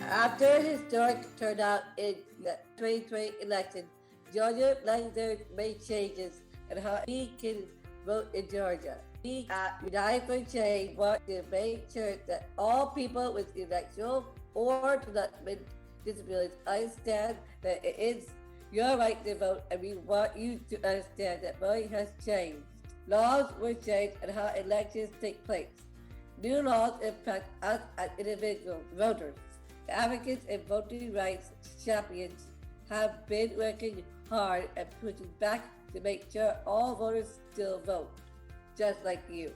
After a historic turnout in the 2020 election, Georgia legislators made changes in how we can vote in Georgia. We at United for Change want to make sure that all people with intellectual or developmental disabilities understand that it is your right to vote, and we want you to understand that voting has changed. Laws were changed and how elections take place. New laws impact us as individual voters. The advocates and voting rights champions have been working hard and pushing back to make sure all voters still vote, just like you.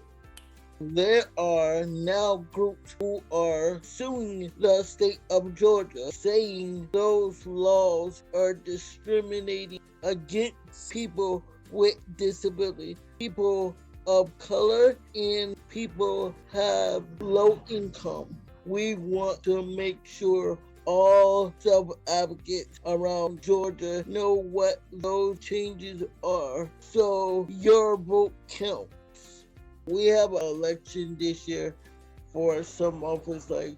There are now groups who are suing the state of Georgia, saying those laws are discriminating against people with disabilities, people of color, and people have low income. We want to make sure all self-advocates around Georgia know what those changes are, so your vote counts. We have an election this year for some office like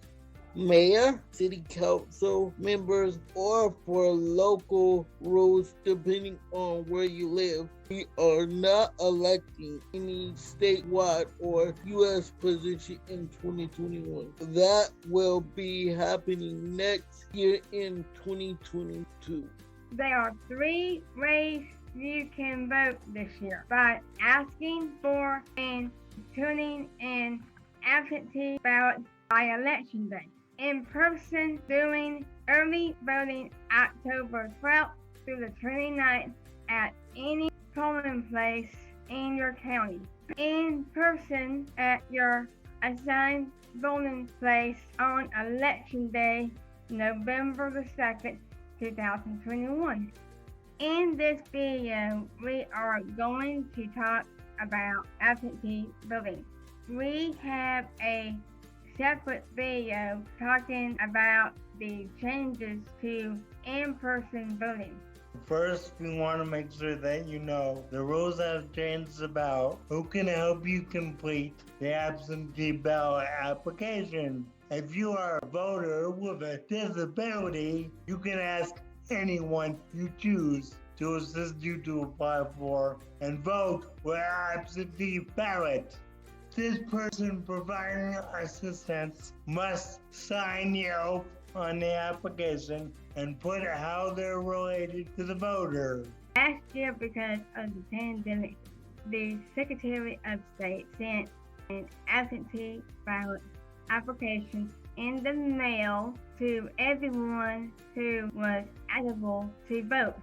mayor, city council members, or for local rules depending on where you live. We are not electing any statewide or U.S. position in 2021. That will be happening next year in 2022. There are 3 ways you can vote this year: by asking for and turning in absentee ballot by election day, in person doing early voting October 12th through the 29th at any polling place in your county, in person at your assigned voting place on election day, November the 2nd, 2021. In this video, we are going to talk about absentee voting. We have a separate video talking about the changes to in-person voting. First, we want to make sure that you know the rules have changed about who can help you complete the absentee ballot application. If you are a voter with a disability, you can ask anyone you choose to assist you to apply for and vote with absentee ballot. This person providing assistance must sign the oath on the application and put how they're related to the voter. Last year, because of the pandemic, the Secretary of State sent an absentee ballot application in the mail to everyone who was eligible to vote.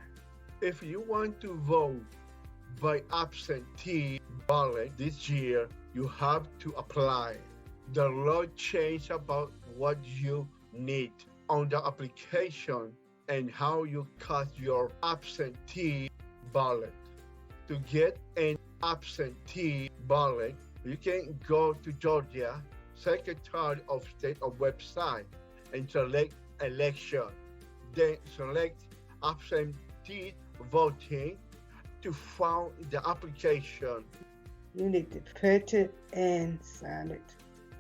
If you want to vote by absentee ballot this year, you have to apply. The law changed about what you need on the application and how you cast your absentee ballot. To get an absentee ballot, you can go to Georgia Secretary of State website and select election. Then select absentee voting to fill the application. You need to print it and sign it.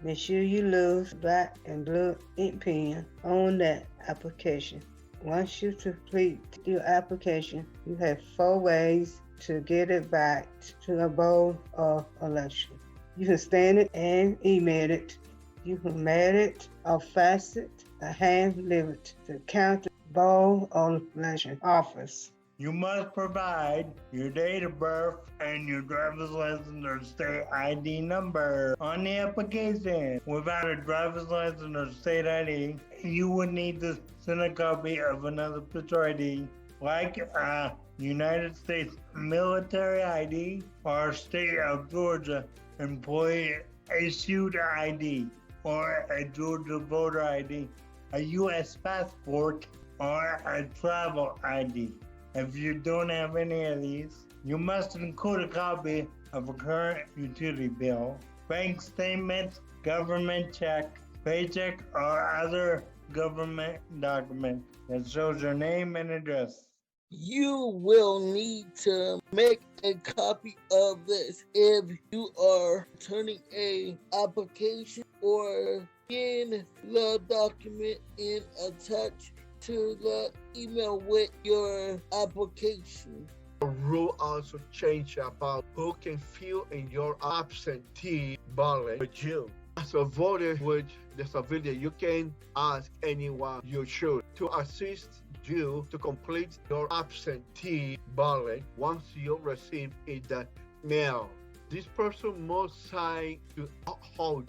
Make sure you use black and blue ink pen on that application. Once you complete your application, you have 4 ways to get it back to the board of election. You can scan it and email it. You can mail it or fax it or hand deliver it to the county board of election office. You must provide your date of birth and your driver's license or state ID number on the application. Without a driver's license or state ID, you would need to send a copy of another picture ID, like a United States military ID or state of Georgia employee issued ID or a Georgia voter ID, a U.S. passport, or a travel ID. If you don't have any of these, you must include a copy of a current utility bill, bank statement, government check, paycheck, or other government document that shows your name and address. You will need to make a copy of this if you are turning a application or in the document and attach to the email with your application. The rule also changed about who can fill in your absentee ballot with you. As a voter with disability, you can ask anyone you choose to assist you to complete your absentee ballot once you receive it in the mail. This person must sign to hold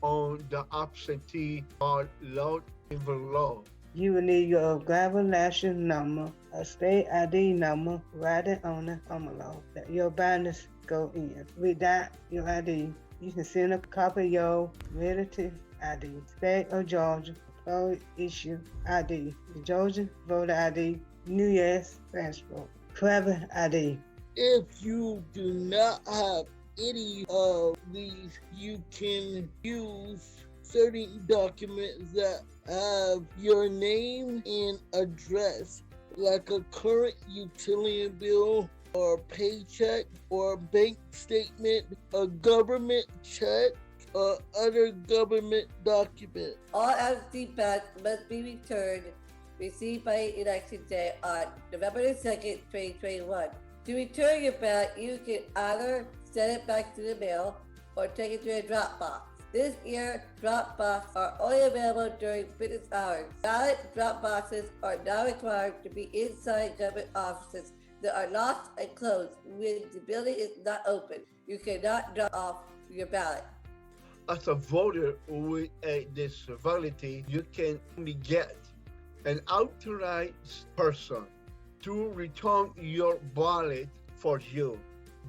on the absentee ballot envelope. You will need your driver's license number, a state ID number, write it on the envelope that your ballots go in. Without your ID, you can send a copy of your relative ID, state of Georgia, employee issue ID, Georgia voter ID, U.S. passport, travel ID. If you do not have any of these, you can use certain documents that have your name and address, like a current utility bill or paycheck or bank statement, a government check, or other government document. All absentee ballots must be returned, received by election day on November 2nd, 2021. To return your ballot, you can either send it back to the mail or take it to a drop box. This year, drop boxes are only available during business hours. Ballot drop boxes are now required to be inside government offices that are locked and closed when the building is not open. You cannot drop off your ballot. As a voter with a disability, you can only get an authorized person to return your ballot for you.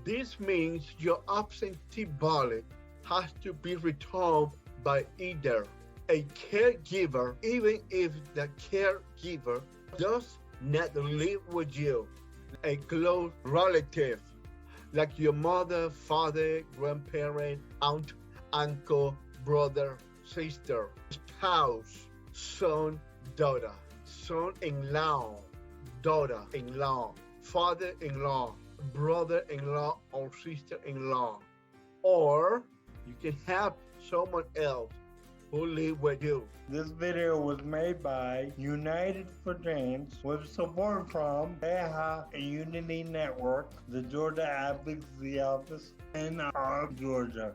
This means your absentee ballot has to be returned by either a caregiver, even if the caregiver does not live with you, a close relative, like your mother, father, grandparent, aunt, uncle, brother, sister, spouse, son, daughter, son-in-law, daughter-in-law, father-in-law, brother-in-law, or sister-in-law. Or you can have someone else who live with you. This video was made by United for Change with support from Sangha and Unity Network, the Georgia Advocacy Office, and Georgia.